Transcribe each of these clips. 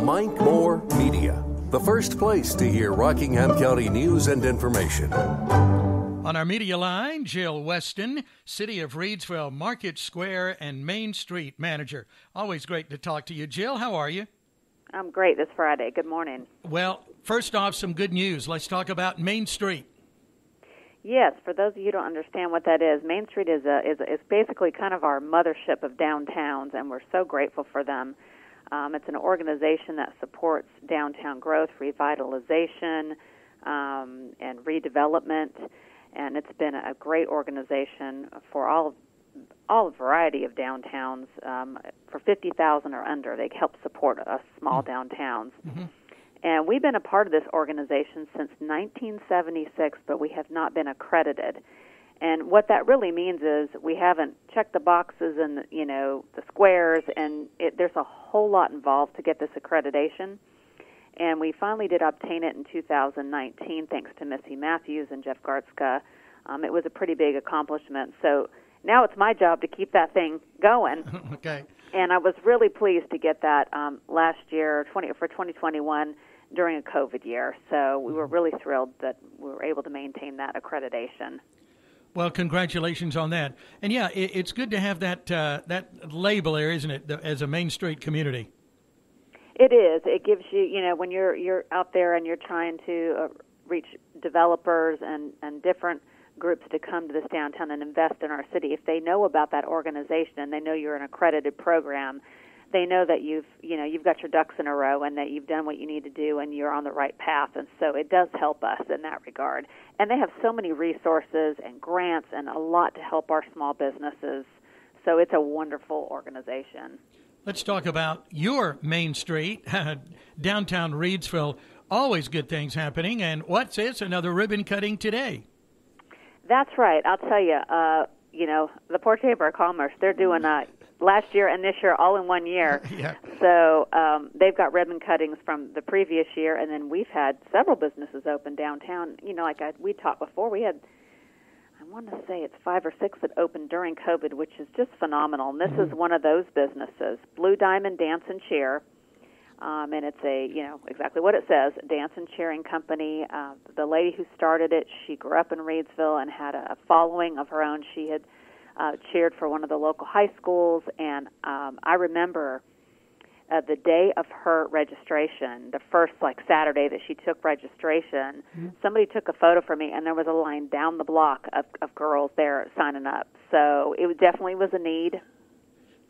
Mike Moore Media, the first place to hear Rockingham County news and information. On our media line, Jill Weston, City of Reidsville Market Square and Main Street Manager. Always great to talk to you. Jill, how are you? I'm great this Friday. Good morning. Well, first off, some good news. Let's talk about Main Street. Yes, for those of you who don't understand what that is, Main Street is basically kind of our mothership of downtowns, and we're so grateful for them. It's an organization that supports downtown growth, revitalization, and redevelopment, and it's been a great organization for all variety of downtowns. For 50,000 or under, they help support us small downtowns. Mm-hmm. And we've been a part of this organization since 1976, but we have not been accredited. And what that really means is we haven't checked the boxes and the squares, and there's a whole lot involved to get this accreditation. And we finally did obtain it in 2019, thanks to Missy Matthews and Jeff Gartzka. It was a pretty big accomplishment. So now it's my job to keep that thing going. Okay. And I was really pleased to get that last year, for 2021, during a COVID year. So we were really thrilled that we were able to maintain that accreditation. Well, congratulations on that. And yeah, it's good to have that label there, isn't it, as a Main Street community? It is. It gives you, when you're out there and you're trying to reach developers and different groups to come to this downtown and invest in our city, if they know about that organization and they know you're an accredited program, they know that you've got your ducks in a row and that you've done what you need to do and you're on the right path. And so it does help us in that regard. And they have so many resources and grants and a lot to help our small businesses. So it's a wonderful organization. Let's talk about your Main Street, downtown Reidsville. Always good things happening. And what's this? Another ribbon cutting today. That's right. I'll tell you, the Port Chamber of Commerce, they're doing last year and this year all in 1 year. Yeah. So they've got ribbon cuttings from the previous year, and then we've had several businesses open downtown. We talked before, we had, I want to say it's 5 or 6 that opened during COVID, which is just phenomenal. And this is one of those businesses, Blue Diamond Dance and Cheer. And it's exactly what it says, a dance and cheering company. The lady who started it, she grew up in Reidsville and had a following of her own. She had cheered for one of the local high schools, and I remember the day of her registration, the first Saturday that she took registration, somebody took a photo for me, and there was a line down the block of girls there signing up. So it definitely was a need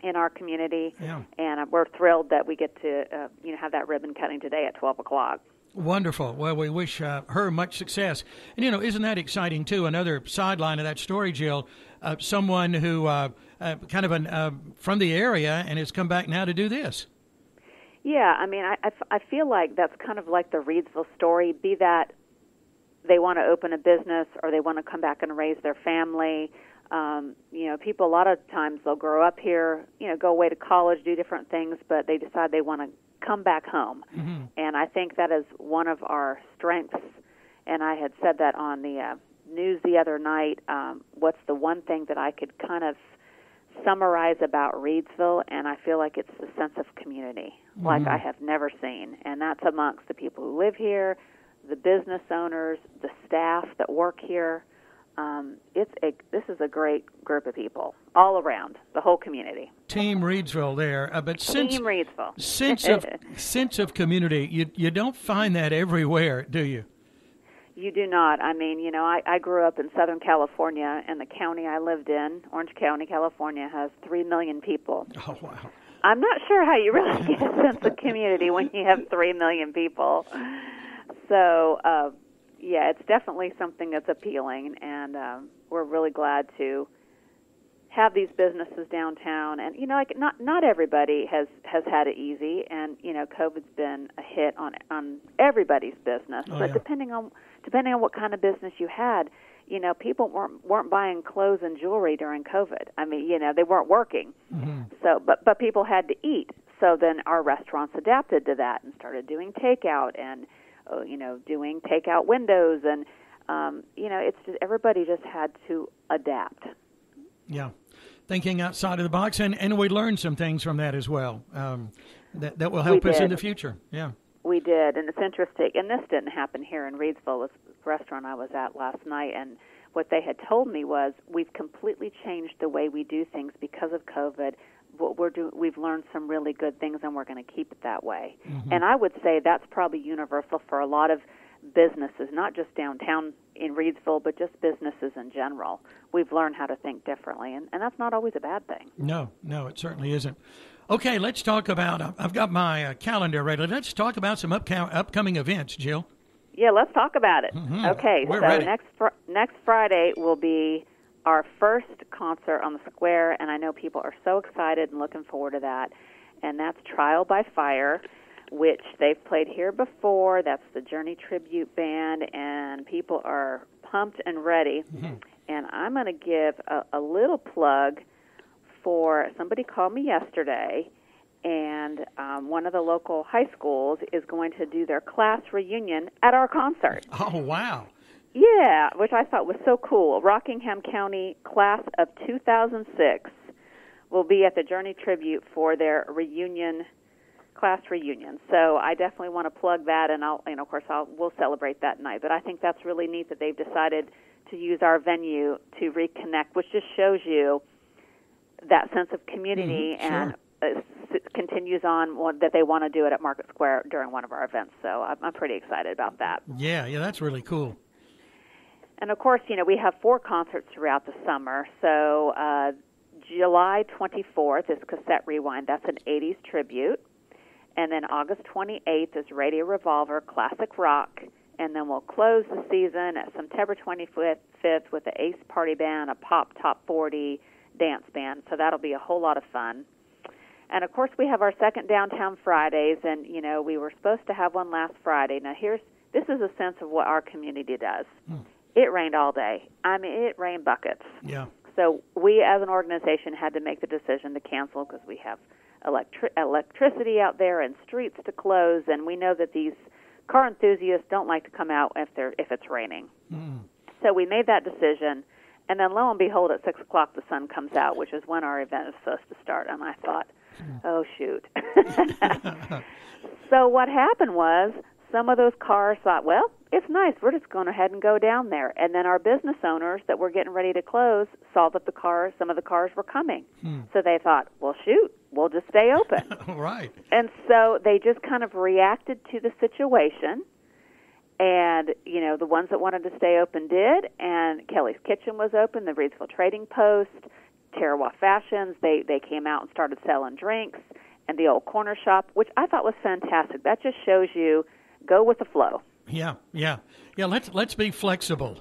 in our community, and we're thrilled that we get to have that ribbon cutting today at 12 o'clock. Wonderful. Well, we wish her much success. And, isn't that exciting, too? Another sideline of that story, Jill, someone who kind of from the area and has come back now to do this. Yeah, I feel like that's kind of like the Reidsville story, be that they want to open a business or they want to come back and raise their family. People a lot of times they'll grow up here, go away to college, do different things, but they decide they want to come back home. Mm-hmm. And I think that is one of our strengths. And I had said that on the news the other night. What's the one thing that I could kind of summarize about Reidsville? And I feel like it's the sense of community, like I have never seen. And that's amongst the people who live here, the business owners, the staff that work here. This is a great group of people all around the whole community. Team Reidsville there, but Team Reidsville. sense of community. You don't find that everywhere, do you? You do not. I grew up in Southern California, and the county I lived in, Orange County, California, has 3 million people. Oh, wow. I'm not sure how you really get a sense of community when you have 3 million people. So, it's definitely something that's appealing, and we're really glad to have these businesses downtown. And not everybody has had it easy, and COVID's been a hit on everybody's business. But depending on what kind of business you had, people weren't buying clothes and jewelry during COVID. They weren't working. Mm-hmm. So, but people had to eat. So then our restaurants adapted to that and started doing takeout and doing takeout windows, and it's just everybody just had to adapt. Yeah, thinking outside of the box, and we learned some things from that as well. that will help us in the future. Yeah. We did, and it's interesting. And this didn't happen here in Reedsville. It was a restaurant I was at last night, and what they had told me was we've completely changed the way we do things because of COVID. We've learned some really good things, and we're going to keep it that way. Mm-hmm. And I would say that's probably universal for a lot of businesses, not just downtown in Reedsville, but just businesses in general. We've learned how to think differently, and that's not always a bad thing. No, it certainly isn't. Okay, let's talk about, I've got my calendar ready. Let's talk about some upcoming events, Jill. Yeah, let's talk about it. Mm-hmm. Okay, We're so ready. next Friday will be our first concert on the square, and I know people are so excited and looking forward to that, and that's Trial by Fire, which they've played here before. That's the Journey Tribute Band, and people are pumped and ready. Mm-hmm. And I'm going to give a little plug for somebody called me yesterday, and one of the local high schools is going to do their class reunion at our concert. Oh, wow. Yeah, which I thought was so cool. Rockingham County class of 2006 will be at the Journey Tribute for their class reunion. So I definitely want to plug that, and we'll celebrate that night. But I think that's really neat that they've decided to use our venue to reconnect, which just shows you that sense of community. Mm-hmm, sure. And continues on that they want to do it at Market Square during one of our events. So I'm pretty excited about that. Yeah, that's really cool. And, of course, we have 4 concerts throughout the summer. So July 24th is Cassette Rewind. That's an 80s tribute. And then August 28th is Radio Revolver Classic Rock. And then we'll close the season at September 25th with the Ace Party Band, a pop top 40 dance band. So that'll be a whole lot of fun. And, of course, we have our second Downtown Fridays. And, we were supposed to have one last Friday. Now, this is a sense of what our community does. It rained all day. I mean, it rained buckets. Yeah. So we, as an organization, had to make the decision to cancel because we have electricity out there and streets to close, and we know that these car enthusiasts don't like to come out if it's raining. Mm. So we made that decision, and then lo and behold, at 6 o'clock, the sun comes out, which is when our event is supposed to start. And I thought, oh, shoot. So what happened was some of those cars thought, well, it's nice. We're just going ahead and go down there. And then our business owners that were getting ready to close saw that some of the cars were coming. So they thought, well, shoot, we'll just stay open. Right. And so they just kind of reacted to the situation. And, the ones that wanted to stay open did. And Kelly's Kitchen was open, the Reedsville Trading Post, Tarawa Fashions. They came out and started selling drinks. And the old corner shop, which I thought was fantastic. That just shows you go with the flow. Yeah. Let's be flexible.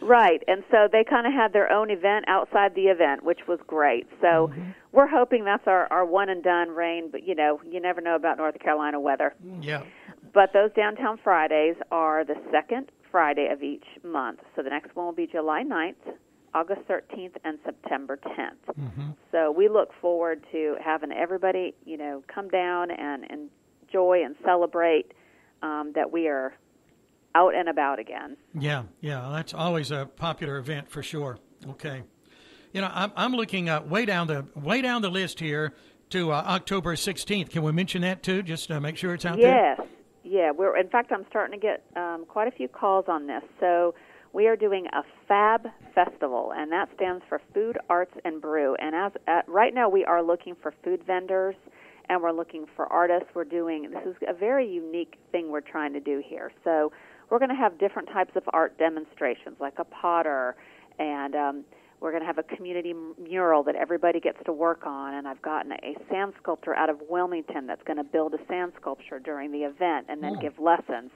Right, and so they kind of had their own event outside the event, which was great. So we're hoping that's our one and done rain, but you never know about North Carolina weather. Yeah. But those Downtown Fridays are the second Friday of each month. So the next one will be July 9th, August 13th, and September 10th. Mm-hmm. So we look forward to having everybody, come down and enjoy and celebrate that we are out and about again. Yeah, that's always a popular event for sure. Okay, I'm looking way down the list here to October 16th. Can we mention that too, just to make sure it's out there? Yes, yeah. In fact, I'm starting to get quite a few calls on this. So we are doing a FAB Festival, and that stands for Food, Arts, and Brew. And right now, we are looking for food vendors. And we're looking for artists. This is a very unique thing we're trying to do here. So we're going to have different types of art demonstrations, like a potter, and we're going to have a community mural that everybody gets to work on. And I've gotten a sand sculptor out of Wilmington that's going to build a sand sculpture during the event and then give lessons.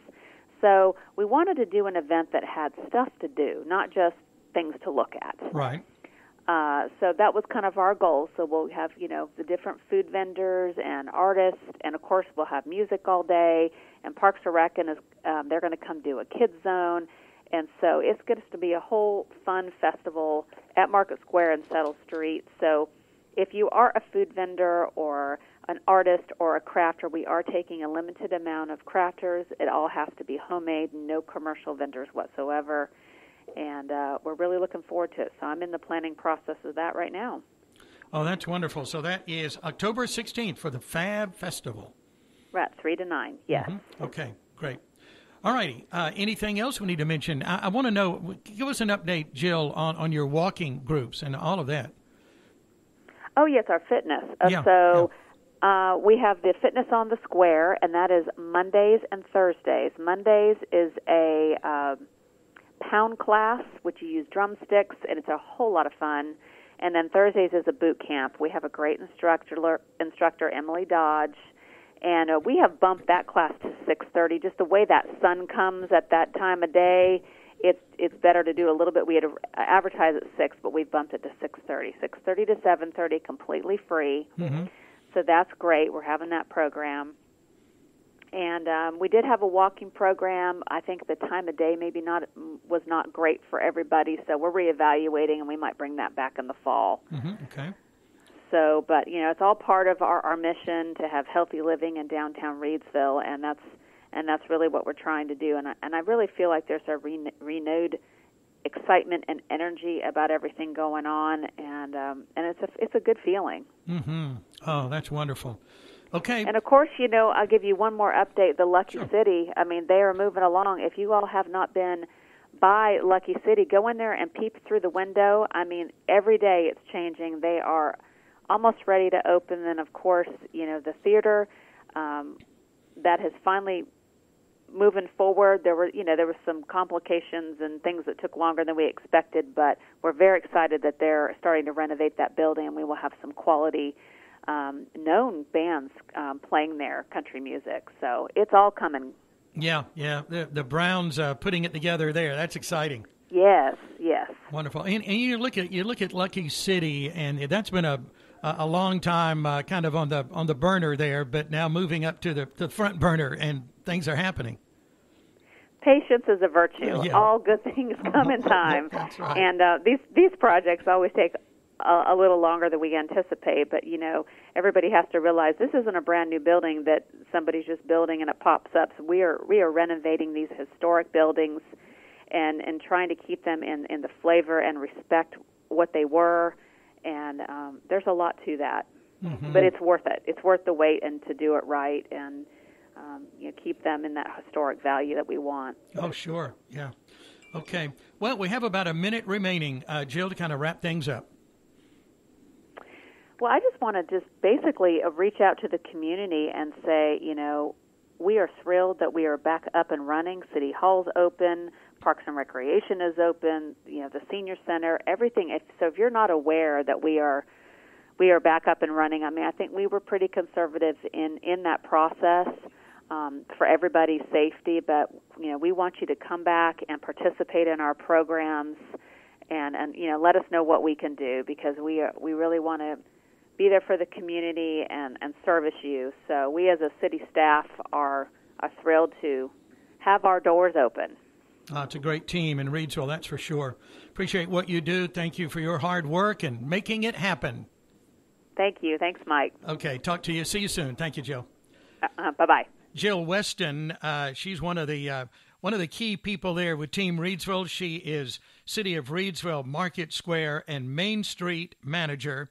So we wanted to do an event that had stuff to do, not just things to look at. Right. So that was kind of our goal. So we'll have, the different food vendors and artists, and of course we'll have music all day. And Parks and Rec, they're going to come do a kids zone, and so it's going to be a whole fun festival at Market Square and Settle Street. So if you are a food vendor or an artist or a crafter, we are taking a limited amount of crafters. It all has to be homemade, no commercial vendors whatsoever. And we're really looking forward to it. So I'm in the planning process of that right now. Oh, that's wonderful. So that is October 16th for the Fab Festival. Right, 3 to 9, yes. Mm-hmm. Okay, great. All righty. Anything else we need to mention? I want to know, give us an update, Jill, on your walking groups and all of that. Oh, yes, our fitness. We have the Fitness on the Square, and that is Mondays and Thursdays. Mondays is a pound class, which you use drumsticks, and it's a whole lot of fun. And then Thursdays is a boot camp. We have a great instructor Emily Dodge, and we have bumped that class to 6:30. Just the way that sun comes at that time of day, it's better to do a little bit. We had to advertise at 6, but we've bumped it to 6:30. 6:30 to 7:30, completely free. Mm-hmm. So that's great. We're having that program. And we did have a walking program. I think the time of day was not great for everybody, so we're reevaluating, and we might bring that back in the fall. Mm-hmm. Okay. So, but, it's all part of our mission to have healthy living in downtown Reidsville, and that's really what we're trying to do. And I really feel like there's a renewed excitement and energy about everything going on, and it's a good feeling. Mm-hmm. Oh, that's wonderful. Okay. And of course, I'll give you one more update. The Lucky City, they are moving along. If you all have not been by Lucky City, go in there and peep through the window. Every day it's changing. They are almost ready to open. And of course, the theater that has finally moving forward. There were some complications and things that took longer than we expected, but we're very excited that they're starting to renovate that building, and we will have some quality known bands playing there, country music. So it's all coming. Yeah. The Browns putting it together there. That's exciting. Yes. Wonderful. And you look at Lucky City, and that's been a long time kind of on the burner there, but now moving up to the front burner, and things are happening. Patience is a virtue. Yeah. All good things come in time. That's right. And these projects always take a little longer than we anticipate, but everybody has to realize this isn't a brand new building that somebody's just building and it pops up. So we are renovating these historic buildings and trying to keep them in the flavor and respect what they were, and there's a lot to that. Mm-hmm. But it's worth it. It's worth the wait and to do it right and keep them in that historic value that we want. Oh, sure. Yeah. Okay. Well, we have about a minute remaining, Jill, to kind of wrap things up. Well, I just want to basically reach out to the community and say, we are thrilled that we are back up and running. City Hall's open, Parks and Recreation is open, the Senior Center, everything. So if you're not aware that we are back up and running, I think we were pretty conservative in that process for everybody's safety, but we want you to come back and participate in our programs and let us know what we can do, because we really want to be there for the community and service you. So we as a city staff are thrilled to have our doors open. It's a great team in Reidsville, that's for sure. Appreciate what you do. Thank you for your hard work and making it happen. Thank you. Thanks, Mike. Okay, talk to you. See you soon. Thank you, Jill. Bye-bye. Jill Weston, she's one of the key people there with Team Reidsville. She is City of Reidsville Market Square and Main Street manager.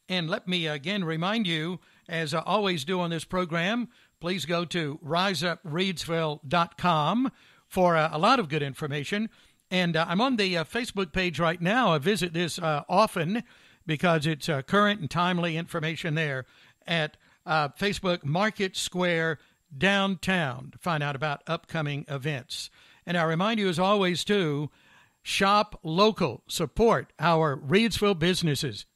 And let me again remind you, as I always do on this program, please go to riseupresreidsville.com for a lot of good information. And I'm on the Facebook page right now. I visit this often because it's current and timely information there at Facebook Market Square Downtown to find out about upcoming events. And I remind you, as always, too, shop local. Support our Reidsville businesses.